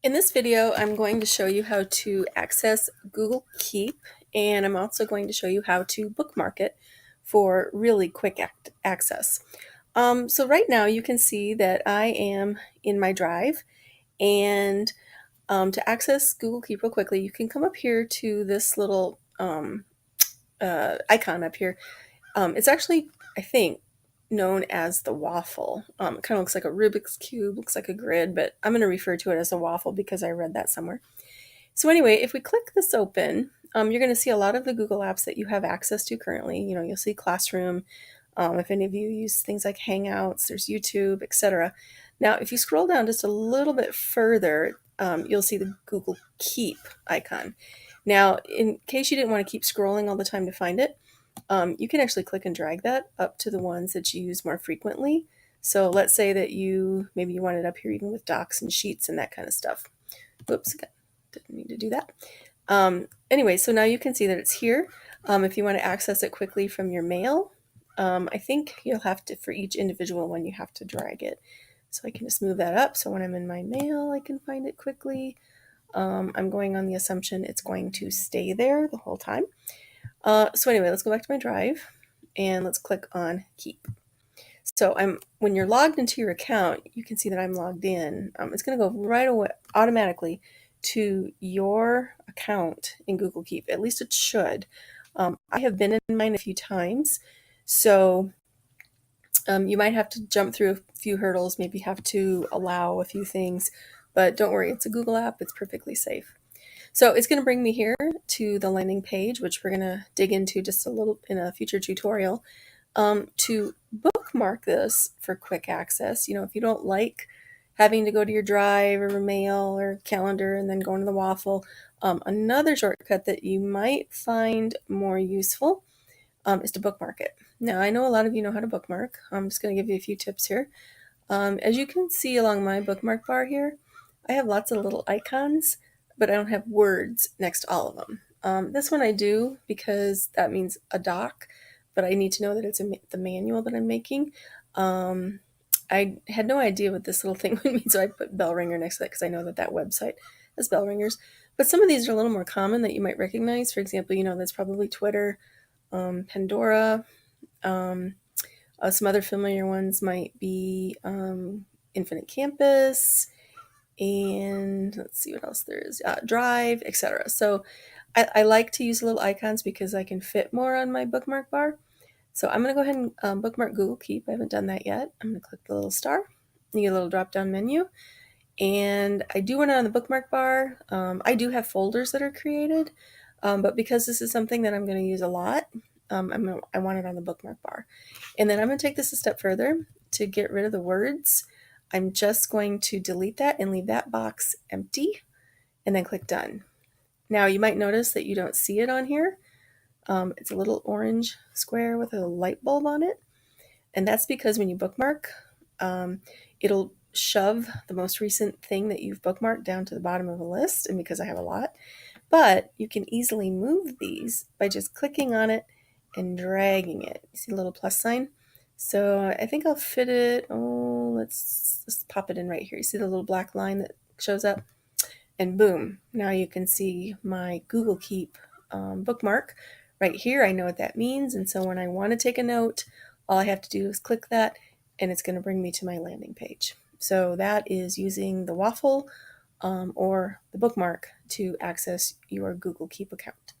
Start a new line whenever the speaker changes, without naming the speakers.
In this video, I'm going to show you how to access Google Keep, and I'm also going to show you how to bookmark it for really quick access. So right now you can see that I am in my drive, and to access Google Keep real quickly, you can come up here to this little icon up here. It's actually, I think, known as the waffle. It kind of looks like a Rubik's Cube, looks like a grid, but I'm going to refer to it as a waffle because I read that somewhere. So anyway, if we click this open, you're going to see a lot of the Google apps that you have access to currently. You know, you'll see Classroom. If any of you use things like Hangouts, there's YouTube, etc. Now, if you scroll down just a little bit further, you'll see the Google Keep icon. Now, in case you didn't want to keep scrolling all the time to find it, you can actually click and drag that up to the ones that you use more frequently. So let's say that maybe you want it up here even with docs and sheets and that kind of stuff. Oops, didn't mean to do that. Anyway, so now you can see that it's here. If you want to access it quickly from your mail, I think you'll have to, for each individual one, you have to drag it. So I can just move that up. So when I'm in my mail, I can find it quickly. I'm going on the assumption it's going to stay there the whole time. So anyway, let's go back to my drive and let's click on Keep. So when you're logged into your account, you can see that I'm logged in. It's going to go right away automatically to your account in Google Keep. At least it should. I have been in mine a few times, so you might have to jump through a few hurdles, maybe have to allow a few things, but don't worry, it's a Google app. It's perfectly safe. So it's going to bring me here to the landing page, which we're going to dig into just a little in a future tutorial. To bookmark this for quick access, if you don't like having to go to your drive or mail or calendar and then go into the waffle, another shortcut that you might find more useful is to bookmark it. Now, I know a lot of you know how to bookmark. I'm just going to give you a few tips here. As you can see along my bookmark bar here, I have lots of little icons, but I don't have words next to all of them. This one I do because that means a doc, but I need to know that it's the manual that I'm making. I had no idea what this little thing would mean, so I put bell ringer next to that because I know that website has bell ringers. But some of these are a little more common that you might recognize. For example, that's probably Twitter, Pandora. Some other familiar ones might be Infinite Campus, and let's see what else there is, Drive, etc. So I like to use little icons because I can fit more on my bookmark bar. So I'm going to go ahead and bookmark Google Keep. I haven't done that yet. I'm going to click the little star. You get a little drop-down menu. And I do want it on the bookmark bar. I do have folders that are created, but because this is something that I'm going to use a lot, I want it on the bookmark bar. And then I'm going to take this a step further to get rid of the words. I'm just going to delete that and leave that box empty and then click done. Now you might notice that you don't see it on here. It's a little orange square with a light bulb on it. And that's because when you bookmark, it'll shove the most recent thing that you've bookmarked down to the bottom of a list. And because I have a lot, but you can easily move these by just clicking on it and dragging it. You see the little plus sign? So I think I'll fit it. Oh, let's pop it in right here. You see the little black line that shows up? And boom, now you can see my Google Keep bookmark right here. I know what that means. And so when I want to take a note, all I have to do is click that and it's going to bring me to my landing page. So that is using the waffle or the bookmark to access your Google Keep account.